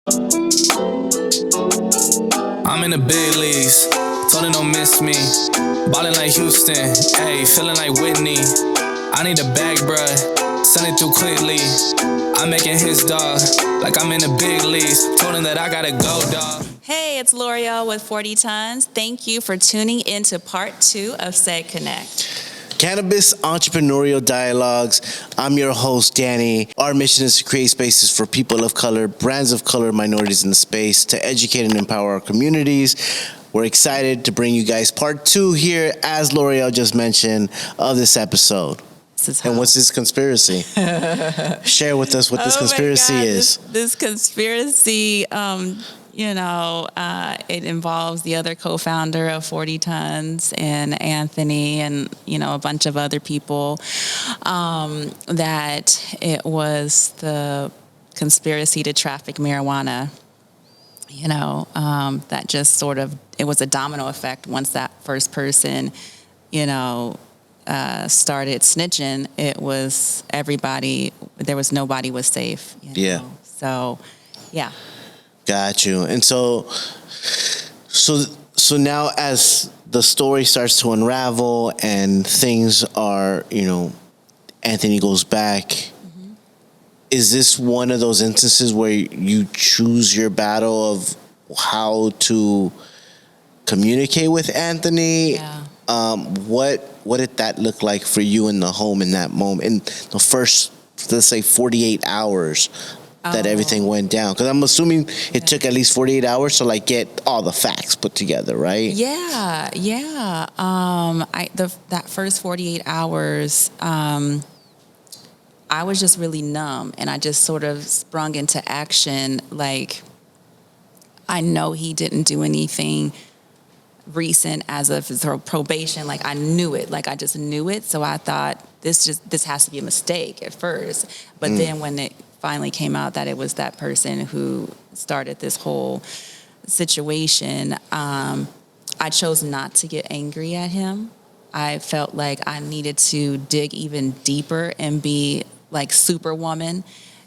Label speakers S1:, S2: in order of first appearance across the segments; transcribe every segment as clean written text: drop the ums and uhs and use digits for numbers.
S1: I'm in the big leagues, told them don't miss me. Ballin' like Houston, ayy, feeling like Whitney. I need a bag, bruh, send it through quickly. I'm making his dog, like I'm in the big leagues. Told him that I gotta go, dog.
S2: Hey, it's Loriel with 40 Tons. Thank you for tuning into part 2 of Said Connect.
S3: Cannabis Entrepreneurial Dialogues. I'm your host, Danny. Our mission is to create spaces for people of color, brands of color, minorities in the space, to educate and empower our communities. We're excited to bring you guys part 2 here, as Loriel just mentioned, of this episode. And what's this conspiracy? Share with us what this conspiracy is.
S2: This conspiracy, it involves the other co-founder of 40 Tons and Anthony and, a bunch of other people, that it was the conspiracy to traffic marijuana, that just sort of, it was a domino effect once that first person, started snitching. It was everybody, nobody was safe.
S3: Yeah.
S2: So, yeah.
S3: Got you. And so now as the story starts to unravel and things are, Anthony goes back. Mm-hmm. Is this one of those instances where you choose your battle of how to communicate with Anthony?
S2: Yeah.
S3: What did that look like for you in the home in that moment, in the first, let's say, 48 hours that everything went down? Because I'm assuming it took at least 48 hours to get all the facts put together, right?
S2: Yeah. That first 48 hours, I was just really numb, and I just sort of sprung into action. I know he didn't do anything recent as of his probation. I knew it. I just knew it. So I thought this has to be a mistake at first. But then when it finally came out that it was that person who started this whole situation, I chose not to get angry at him. I felt like I needed to dig even deeper and be like Superwoman,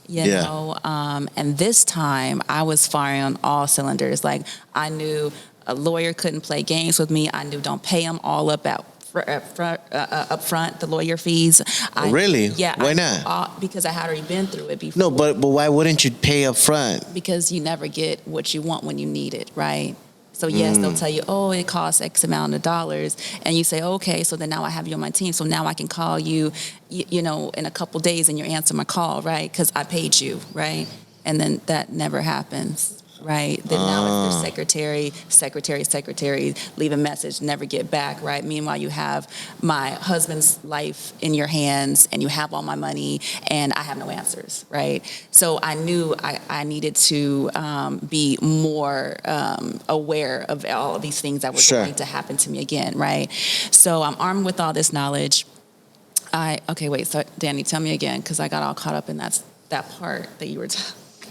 S2: you know. And this time I was firing on all cylinders. I knew a lawyer couldn't play games with me. I knew don't pay him all up front, the lawyer fees.
S3: Really?
S2: Yeah.
S3: Why not?
S2: Because I had already been through it before.
S3: No, but why wouldn't you pay up front?
S2: Because you never get what you want when you need it, right? So yes, they'll tell you, it costs X amount of dollars. And you say, okay, so then now I have you on my team. So now I can call you, in a couple days and you answer my call, right? Because I paid you, right? And then that never happens. Right. Then now it's their secretary, leave a message, never get back. Right. Meanwhile, you have my husband's life in your hands and you have all my money and I have no answers. Right. So I knew I needed to be more aware of all of these things that were going to happen to me again. Right. So I'm armed with all this knowledge. So Danny, tell me again, because I got all caught up in that part that you were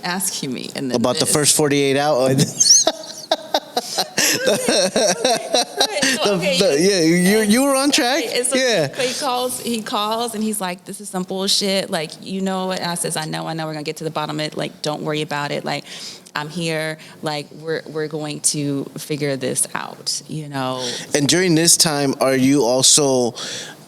S2: asking me
S3: about the first 48 hours. You were on track.
S2: He calls and he's like, this is some bullshit. And I says, I know we're gonna get to the bottom of it. Don't worry about it. I'm here. We're going to figure this out.
S3: And during this time, are you also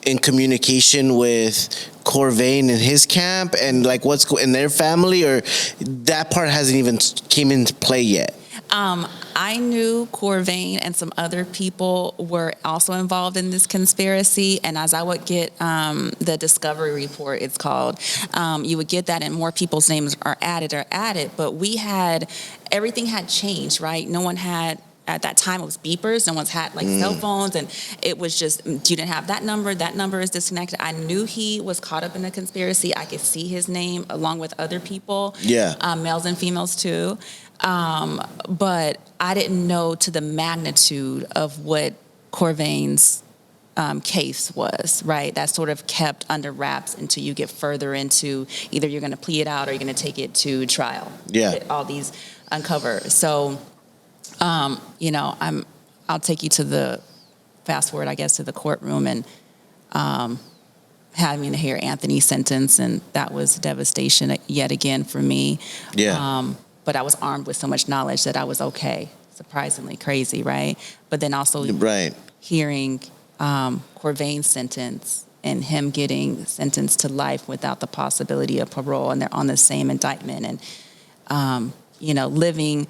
S3: in communication with Corvain and his camp and what's in their family, or that part hasn't even came into play yet?
S2: I knew Corvain and some other people were also involved in this conspiracy, and as I would get the discovery report, it's called, you would get that and more people's names are added, but everything had changed, right? No one had, at that time, it was beepers. No one's had cell phones, and it was just, you didn't have that number is disconnected. I knew he was caught up in a conspiracy. I could see his name along with other people, males and females too. But I didn't know to the magnitude of what Corvain's case was, right? That sort of kept under wraps until you get further into either you're going to plea it out or you're going to take it to trial. Yeah. All these uncover. So, I'll take you to the fast forward, I guess, to the courtroom and having to hear Anthony's sentence, and that was devastation yet again for me.
S3: Yeah.
S2: but I was armed with so much knowledge that I was okay. Surprisingly crazy, right? But then also
S3: Right.
S2: hearing Corvain's sentence and him getting sentenced to life without the possibility of parole, and they're on the same indictment, and living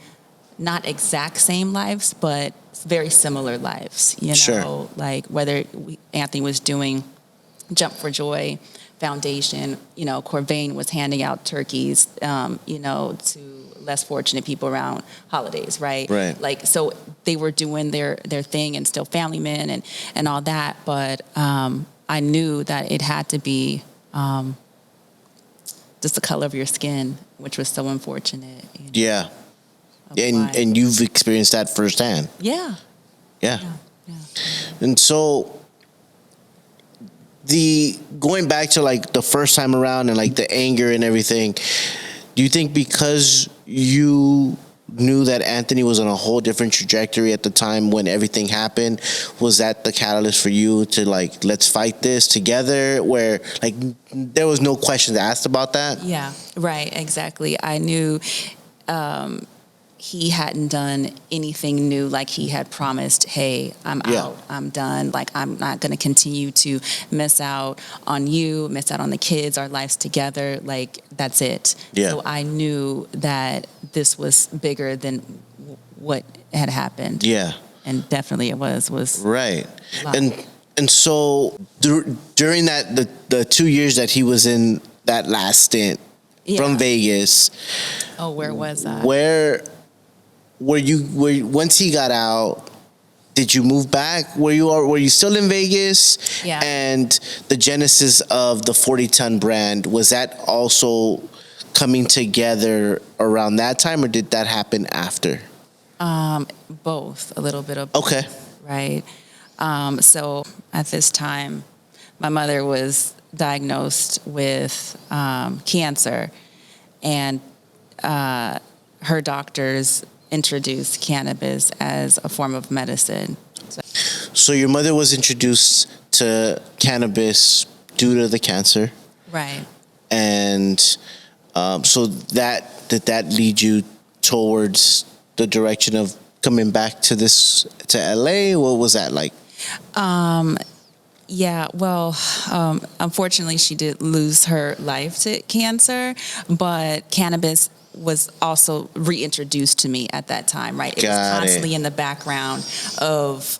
S2: not exact same lives, but very similar lives.
S3: Sure.
S2: Like whether Anthony was doing Jump for Joy Foundation, Corvain was handing out turkeys, to less fortunate people around holidays, right?
S3: Right.
S2: Like, so they were doing their thing and still family men and all that, but I knew that it had to be just the color of your skin, which was so unfortunate.
S3: Yeah. And you've experienced that firsthand.
S2: Yeah.
S3: Yeah.
S2: Yeah.
S3: And so going back to like the first time around and like the anger and everything, do you think because you knew that Anthony was on a whole different trajectory at the time when everything happened, was that the catalyst for you to like, let's fight this together, where like there was no questions asked about that?
S2: Yeah, right, exactly. I knew he hadn't done anything new, like he had promised, hey, I'm out, I'm done. Like, I'm not going to continue to miss out on you, miss out on the kids, our lives together. Like, that's it.
S3: Yeah.
S2: So I knew that this was bigger than what had happened.
S3: Yeah.
S2: And definitely it was
S3: right. And so during that, the 2 years that he was in that last stint from Vegas.
S2: Oh, where was I?
S3: Where once he got out, did you move back? Were you still in Vegas?
S2: Yeah.
S3: And the genesis of the 40-ton brand, was that also coming together around that time, or did that happen after?
S2: Both, a little bit of both.
S3: Okay.
S2: Right. So at this time, my mother was diagnosed with cancer, and her doctors introduced cannabis as a form of medicine.
S3: So your mother was introduced to cannabis due to the cancer.
S2: Right.
S3: And so did that lead you towards the direction of coming back to LA? What was that like?
S2: Yeah, well, unfortunately, she did lose her life to cancer, but cannabis was also reintroduced to me at that time, right? It was constantly in the background of,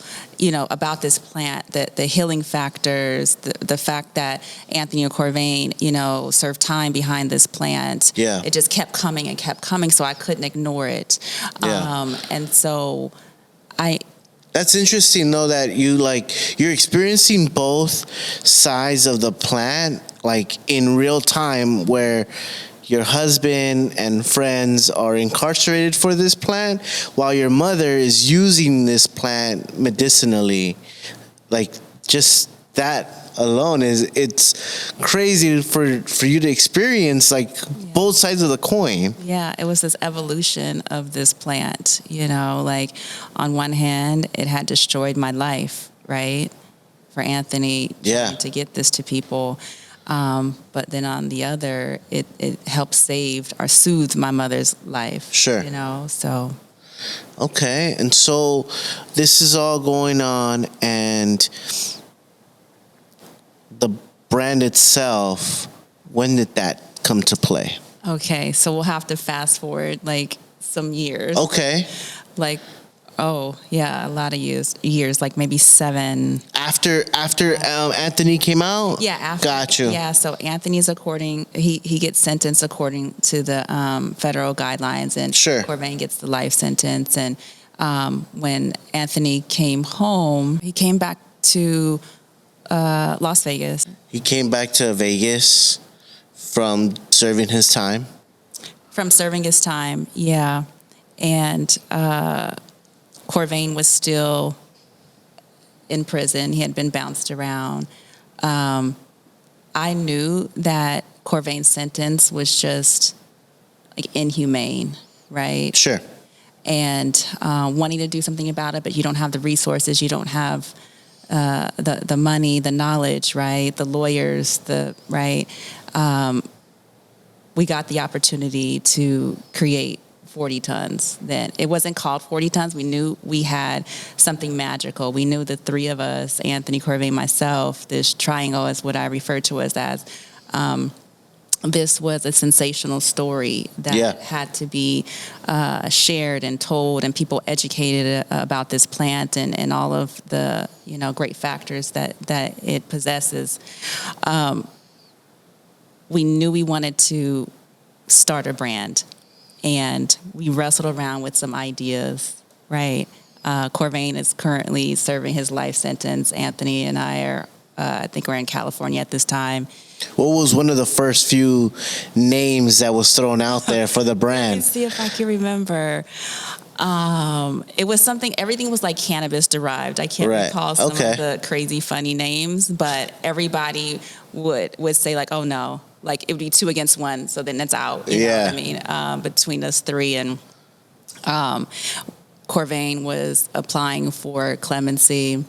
S2: about this plant, the healing factors, the fact that Anthony Corvain, served time behind this plant.
S3: Yeah.
S2: It just kept coming and kept coming, so I couldn't ignore it.
S3: Yeah.
S2: And so
S3: That's interesting, though, that you're experiencing both sides of the plant, like in real time, where your husband and friends are incarcerated for this plant, while your mother is using this plant medicinally. Like, just that alone it's crazy for you to experience, like, both sides of the coin.
S2: Yeah, it was this evolution of this plant, like on one hand, it had destroyed my life, right? For Anthony trying to get this to people. But then on the other, it helped save or soothe my mother's life.
S3: Sure.
S2: So.
S3: Okay, and so this is all going on, and the brand itself, when did that come to play?
S2: Okay, so we'll have to fast forward like some years.
S3: Okay.
S2: Like, oh yeah, a lot of years, like maybe 7.
S3: After Anthony came out?
S2: Yeah, after.
S3: Got you.
S2: Yeah, so Anthony's he gets sentenced according to the federal guidelines, and
S3: Sure.
S2: Corvain gets the life sentence. And when Anthony came home, he came back to Las Vegas.
S3: He came back to Vegas from serving his time?
S2: From serving his time, yeah. And Corvain was still in prison. He had been bounced around. I knew that Corvain's sentence was just like inhumane, right?
S3: Sure.
S2: And wanting to do something about it, but you don't have the resources, you don't have the money, the knowledge, right? The lawyers, we got the opportunity to create 40 tons. Then it wasn't called 40 tons. We knew we had something magical. We knew the three of us, Anthony, Corvain, myself, this triangle is what I refer to as this was a sensational story that had to be shared and told, and people educated about this plant and all of the great factors that it possesses. We knew we wanted to start a brand, and we wrestled around with some ideas. Right, Corvain is currently serving his life sentence. Anthony and I are, I think, we're in California at this time.
S3: What was one of the first few names that was thrown out there for the brand?
S2: Let me see if I can remember. It was something, everything was like cannabis derived. I can't recall some of the crazy funny names, but everybody would say like, oh no, like it would be 2 against 1. So then it's out. You know what I mean? Between us three. And Corvain was applying for clemency.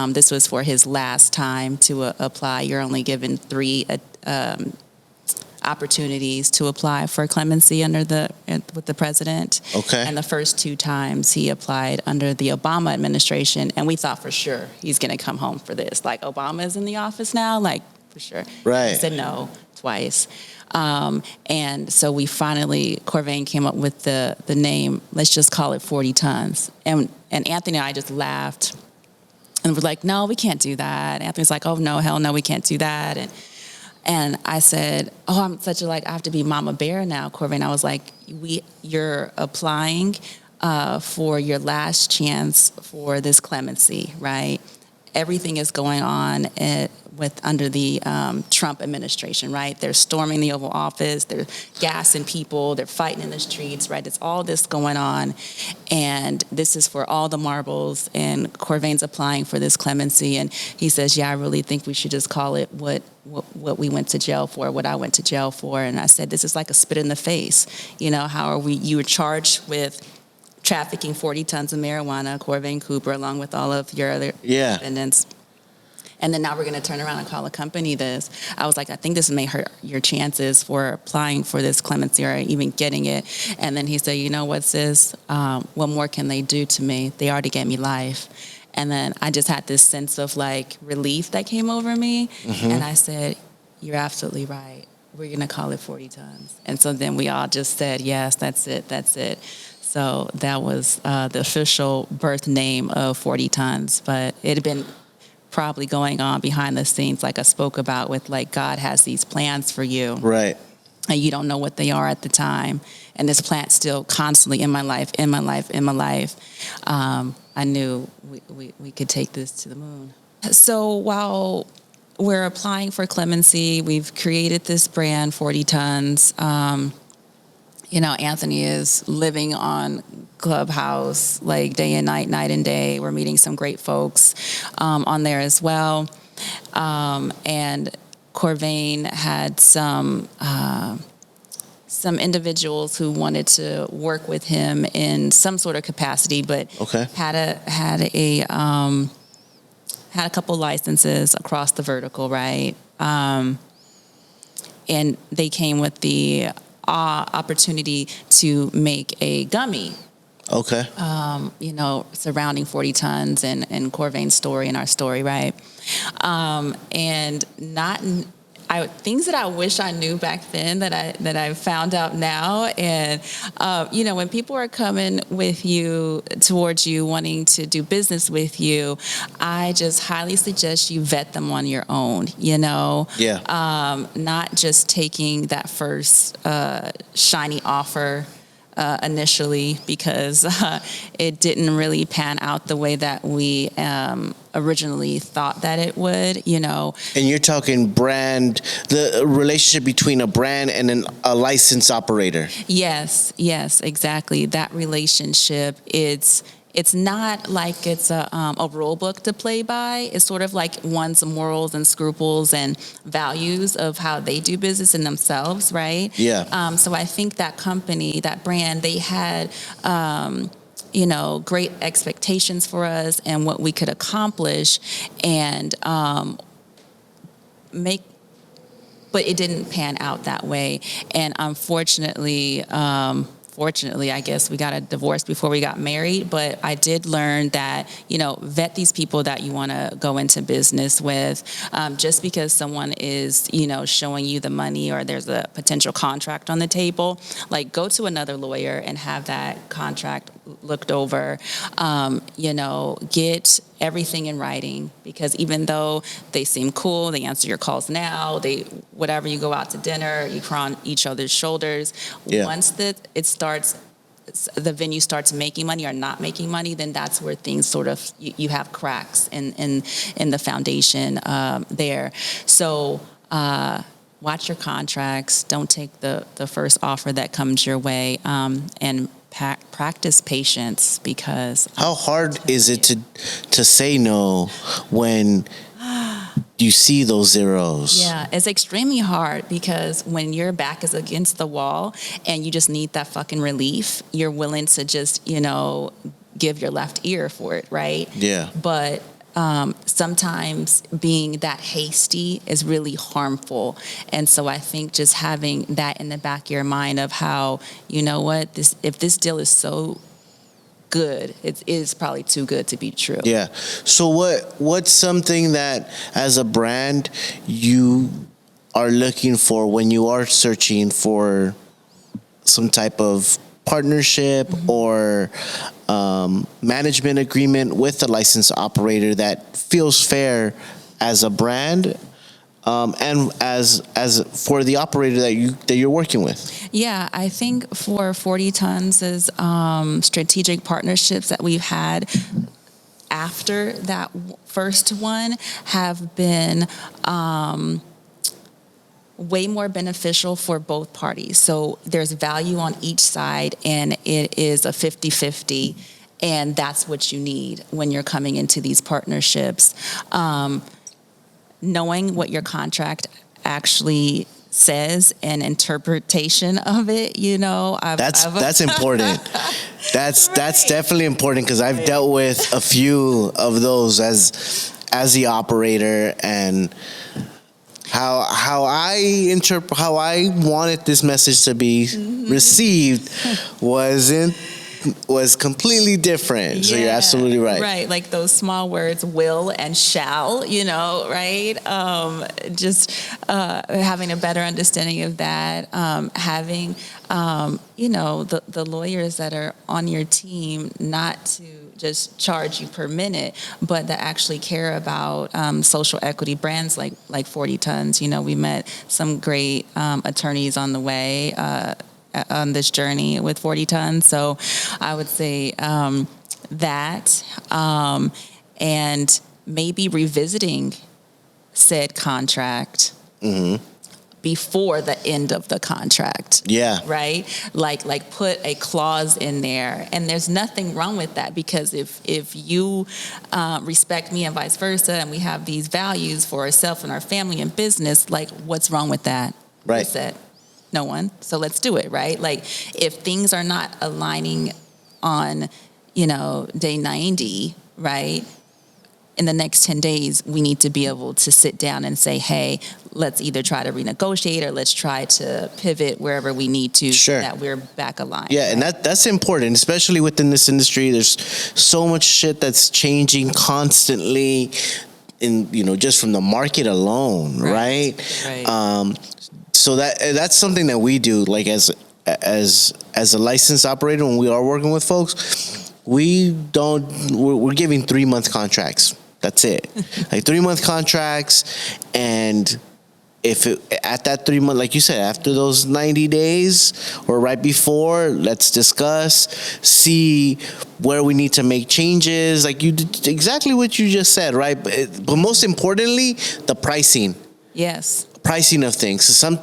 S2: This was for his last time to apply. You're only given 3 opportunities to apply for clemency with the president.
S3: Okay.
S2: And the first 2 times he applied under the Obama administration, and we thought for sure he's going to come home for this. Like, Obama is in the office now, like, for sure.
S3: Right.
S2: He said no twice. And so we finally, Corvain came up with the name, let's just call it 40 tons. And Anthony and I just laughed. And we're like, no, we can't do that. Anthony's like, oh, no, hell no, we can't do that. And I said, oh, I'm such I have to be Mama Bear now, Corvain. I was like, you're applying for your last chance for this clemency, right? Everything is going on under the Trump administration, right? They're storming the Oval Office, they're gassing people, they're fighting in the streets, right? It's all this going on, and this is for all the marbles, and Corvain's applying for this clemency, and he says, yeah, I really think we should just call it what we went to jail for, what I went to jail for. And I said, this is like a spit in the face. How are we, you were charged with trafficking 40 tons of marijuana, Corvain Cooper, along with all of your other defendants. And then now we're going to turn around and call a company this. I was like, I think this may hurt your chances for applying for this clemency or even getting it. And then he said, you know what, sis? What more can they do to me? They already gave me life. And then I just had this sense of like relief that came over me. Mm-hmm. And I said, you're absolutely right. We're going to call it 40 tons. And so then we all just said, yes, that's it. So that was the official birth name of 40 tons. But it had been probably going on behind the scenes, like I spoke about, with like, God has these plans for you.
S3: Right.
S2: And you don't know what they are at the time. And this plant's still constantly in my life. I knew we could take this to the moon. So while we're applying for clemency, we've created this brand, 40 tons. Anthony is living on Clubhouse, like day and night and day. We're meeting some great folks on there as well. And Corvain had some individuals who wanted to work with him in some sort of capacity, but had a couple licenses across the vertical, right? And they came with the opportunity to make a gummy.
S3: Okay.
S2: Surrounding 40 tons and Corvain's story and our story, right? And things that I wish I knew back then that I found out now. And when people are coming towards you, wanting to do business with you, I just highly suggest you vet them on your own. Not just taking that first shiny offer initially, because it didn't really pan out the way that we originally thought that it would, And
S3: you're talking brand, the relationship between a brand and a licensed operator.
S2: Yes, exactly. That relationship, it's not like it's a rule book to play by. It's sort of like one's morals and scruples and values of how they do business in themselves, right?
S3: Yeah.
S2: So I think that company, that brand, they had, great expectations for us and what we could accomplish and but it didn't pan out that way. And unfortunately, unfortunately, I guess we got a divorce before we got married, but I did learn that, vet these people that you want to go into business with. Just because someone is, showing you the money or there's a potential contract on the table, like go to another lawyer and have that contract looked over. Get everything in writing, because even though they seem cool, they answer your calls now, whatever, you go out to dinner, you cry on each other's shoulders.
S3: Yeah.
S2: Once the venue starts making money or not making money, then that's where things sort of, you have cracks in the foundation there. So watch your contracts. Don't take the first offer that comes your way, and practice patience, because
S3: How hard is it to say no when you see those zeros?
S2: yeah, it's extremely hard, because when your back is against the wall and you just need that fucking relief, you're willing to just, give your left ear for it, right?
S3: Yeah.
S2: But sometimes being that hasty is really harmful. And so I think just having that in the back of your mind of how, if this deal is so good, it is probably too good to be true.
S3: Yeah. So what's something that as a brand you are looking for when you are searching for some type of partnership or management agreement with a licensed operator that feels fair as a brand, and as for the operator that you're working with?
S2: Yeah, I think for 40 Tons is strategic partnerships that we've had after that first one have been way more beneficial for both parties. So there's value on each side, and it is a 50-50, and that's what you need when you're coming into these partnerships. Knowing what your contract actually says and interpretation of it,
S3: That's important. That's definitely important, because I've dealt with a few of those as the operator, and how I wanted this message to be received was completely different. So you're absolutely right.
S2: Right, like those small words, will and shall, right? Just having a better understanding of that, having, the lawyers that are on your team not to just charge you per minute, but that actually care about social equity brands like 40 Tons. We met some great attorneys on the way on this journey with 40 Tons. So I would say that, and maybe revisiting said contract before the end of the contract.
S3: Yeah.
S2: Right? Like put a clause in there. And there's nothing wrong with that, because if you respect me and vice versa, and we have these values for ourselves and our family and business, like what's wrong with that?
S3: Right.
S2: Who said? No one. So let's do it, right? Like if things are not aligning on, day 90, right? In the next 10 days, we need to be able to sit down and say, hey, let's either try to renegotiate or let's try to pivot wherever we need to,
S3: Sure,
S2: so that we're back aligned.
S3: Yeah, right? And that's important, especially within this industry. There's so much shit that's changing constantly in, just from the market alone, right? So that's something that we do, like as a licensed operator, when we are working with folks, we're giving 3-month contracts. That's it. Like 3-month contracts. And if at that 3 month, like you said, after those 90 days or right before, let's discuss, see where we need to make changes. Like you did exactly what you just said, right? But most importantly, the pricing.
S2: Yes.
S3: Pricing of things. So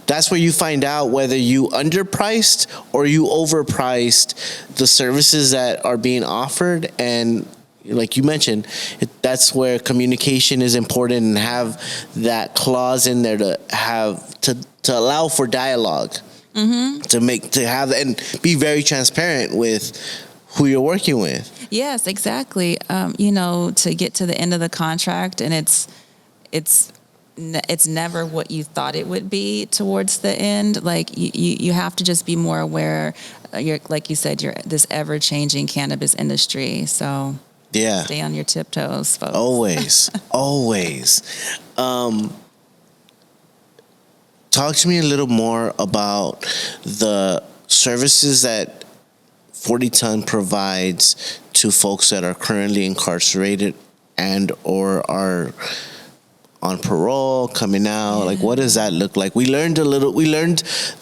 S3: that's where you find out whether you underpriced or you overpriced the services that are being offered. And like you mentioned, that's where communication is important, and have that clause in there to allow for dialogue, to have and be very transparent with who you're working with.
S2: Yes, exactly. To get to the end of the contract, and it's never what you thought it would be towards the end. Like you have to just be more aware you're like you said, you're this ever changing cannabis industry. So
S3: Yeah.
S2: stay on your tiptoes, folks.
S3: Always. Always. Talk to me a little more about the services that 40 Ton provides to folks that are currently incarcerated and or are on parole, coming out. Like, what does that look like? We learned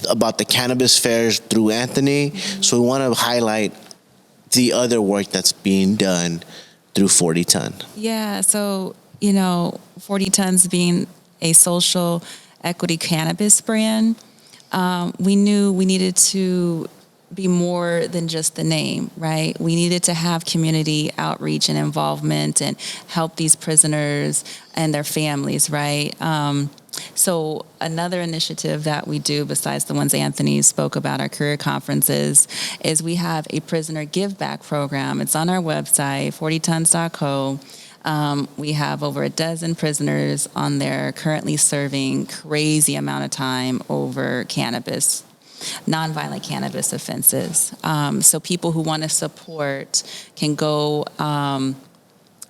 S3: about the cannabis fairs through Anthony, so we want to highlight the other work that's being done through 40 Ton.
S2: Yeah, so, 40 Tons being a social equity cannabis brand, we knew we needed to be more than just the name, right? We needed to have community outreach and involvement and help these prisoners and their families, right? So another initiative that we do, besides the ones Anthony spoke about, our career conferences, is we have a prisoner give back program. It's on our website, 40tons.co. We have over a dozen prisoners on there currently serving crazy amount of time over cannabis, nonviolent cannabis offenses. So people who want to support can go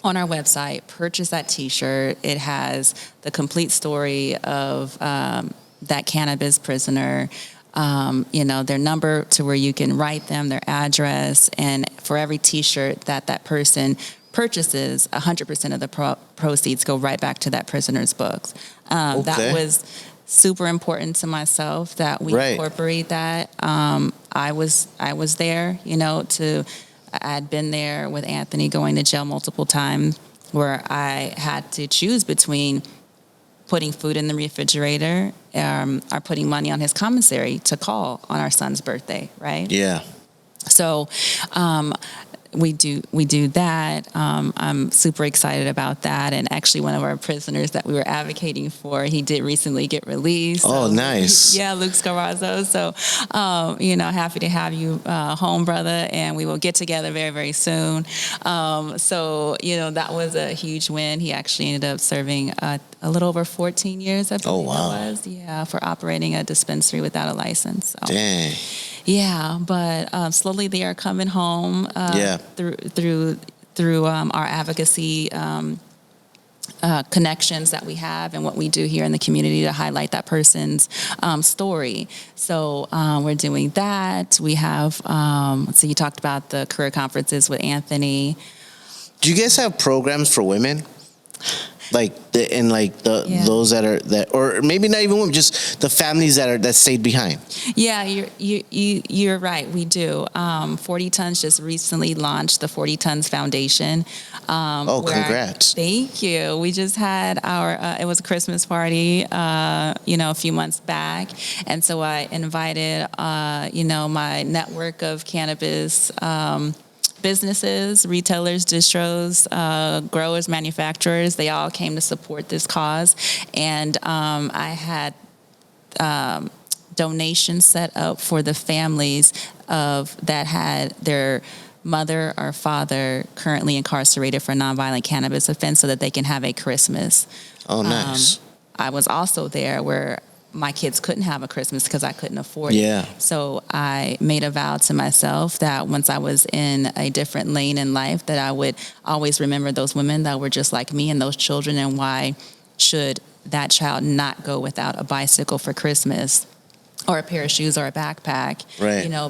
S2: on our website, purchase that T-shirt. It has the complete story of that cannabis prisoner, their number to where you can write them, their address, and for every T-shirt that person purchases, 100% of the proceeds go right back to that prisoner's books. That was super important to myself that we incorporate that. I was there, I'd been there with Anthony going to jail multiple times where I had to choose between putting food in the refrigerator or putting money on his commissary to call on our son's birthday, right?
S3: Yeah.
S2: So we do that. I'm super excited about that. And actually, one of our prisoners that we were advocating for, he did recently get released.
S3: Oh,
S2: so,
S3: nice.
S2: Yeah, Luke Scarazzo. So, happy to have you home, brother. And we will get together very, very soon. That was a huge win. He actually ended up serving a little over 14 years, I believe it was. Yeah, for operating a dispensary without a license. So.
S3: Dang.
S2: Yeah, but slowly they are coming home through our advocacy connections that we have and what we do here in the community to highlight that person's story. So we're doing that. We have, so you talked about the career conferences with Anthony.
S3: Do you guys have programs for women? Those or maybe not even women, just the families that stayed behind.
S2: Yeah, you're right. We do. 40 Tons just recently launched the 40 Tons Foundation.
S3: Congrats!
S2: Thank you. We just had our it was a Christmas party, a few months back, and so I invited my network of cannabis businesses, retailers, distros, growers, manufacturers. They all came to support this cause, and I had donations set up for the families that had their mother or father currently incarcerated for nonviolent cannabis offense, so that they can have a Christmas.
S3: Oh, nice.
S2: I was also there where my kids couldn't have a Christmas because I couldn't afford it. So I made a vow to myself that once I was in a different lane in life, that I would always remember those women that were just like me and those children, and why should that child not go without a bicycle for Christmas or a pair of shoes or a backpack,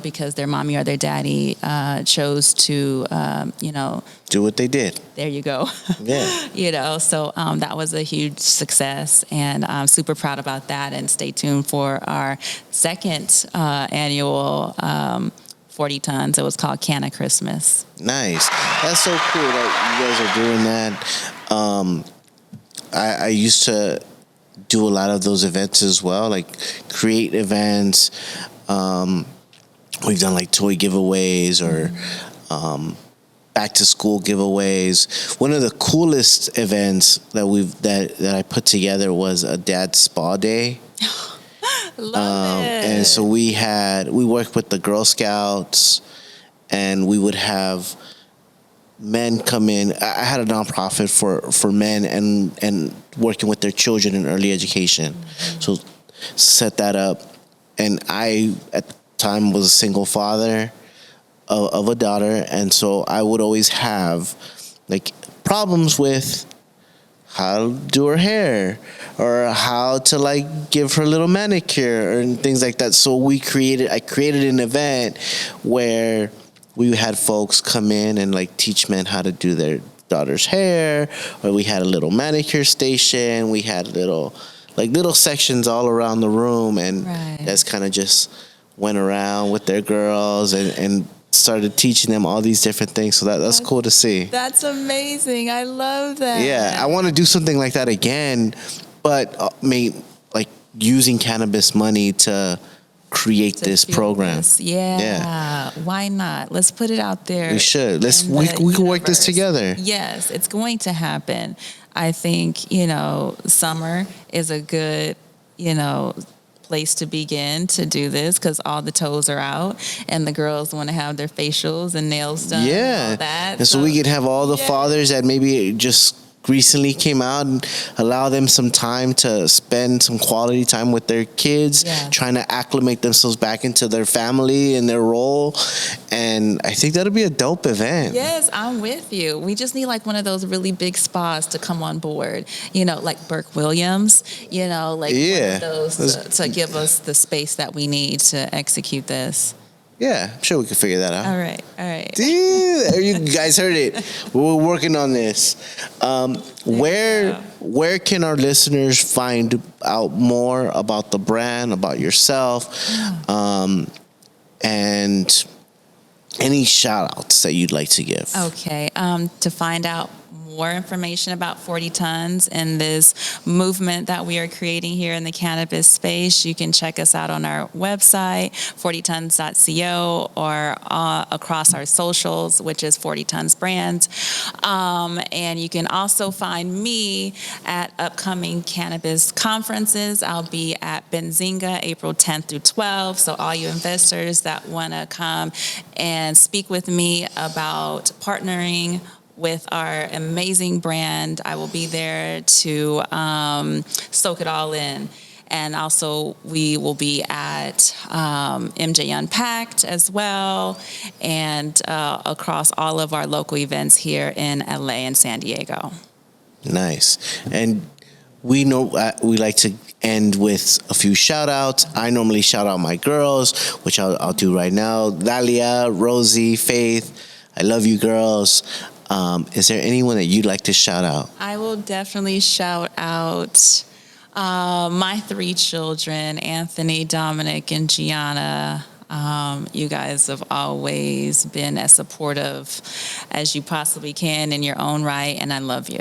S2: because their mommy or their daddy chose to,
S3: do what they did.
S2: There you go.
S3: Yeah.
S2: So that was a huge success, and I'm super proud about that. And stay tuned for our second annual 40 Tons. It was called Canna Christmas.
S3: Nice. That's so cool that you guys are doing that. I used to do a lot of those events as well, like create events. We've done like toy giveaways or back to school giveaways. One of the coolest events that I put together was a dad spa day.
S2: Love it.
S3: And so we worked with the Girl Scouts, and we would have men come in. I had a nonprofit for men and working with their children in early education. So set that up, and time was a single father of a daughter, and so I would always have like problems with how to do her hair or how to like give her a little manicure and things like that. So I created an event where we had folks come in and like teach men how to do their daughter's hair, or we had a little manicure station. We had little sections all around the room, and that's kind of just went around with their girls and started teaching them all these different things. So that's cool to see.
S2: That's amazing. I love that.
S3: Yeah, I want to do something like that again, but like using cannabis money to create this program.
S2: Yeah. Why not? Let's put it out there.
S3: We should. We can work this together.
S2: Yes, it's going to happen. I think, summer is a good, place to begin to do this, because all the toes are out and the girls want to have their facials and nails done.
S3: Yeah.
S2: And all that.
S3: And so we can have all the fathers that maybe just recently came out and allow them some time to spend some quality time with their kids, trying to acclimate themselves back into their family and their role. And I think that'll be a dope event.
S2: Yes, I'm with you. We just need like one of those really big spas to come on board, like Burke Williams, one of those to give us the space that we need to execute this.
S3: Yeah, I'm sure we can figure that out.
S2: All right.
S3: Dude, you guys heard it. We're working on this. Where can our listeners find out more about the brand, about yourself, and any shout outs that you'd like to give?
S2: Okay. To find out more information about 40 Tons and this movement that we are creating here in the cannabis space, you can check us out on our website, 40tons.co, or across our socials, which is 40 Tons Brands. And you can also find me at upcoming cannabis conferences. I'll be at Benzinga April 10th through 12th. So all you investors that want to come and speak with me about partnering with our amazing brand, I will be there to soak it all in. And also, we will be at MJ Unpacked as well, and across all of our local events here in LA and San Diego. Nice.
S3: And we know we like to end with a few shout outs. I normally shout out my girls, which I'll do right now. Dalia, Rosie, Faith, I love you girls. Is there anyone that you'd like to shout out?
S2: I will definitely shout out my 3 children, Anthony, Dominic, and Gianna. You guys have always been as supportive as you possibly can in your own right, and I love you.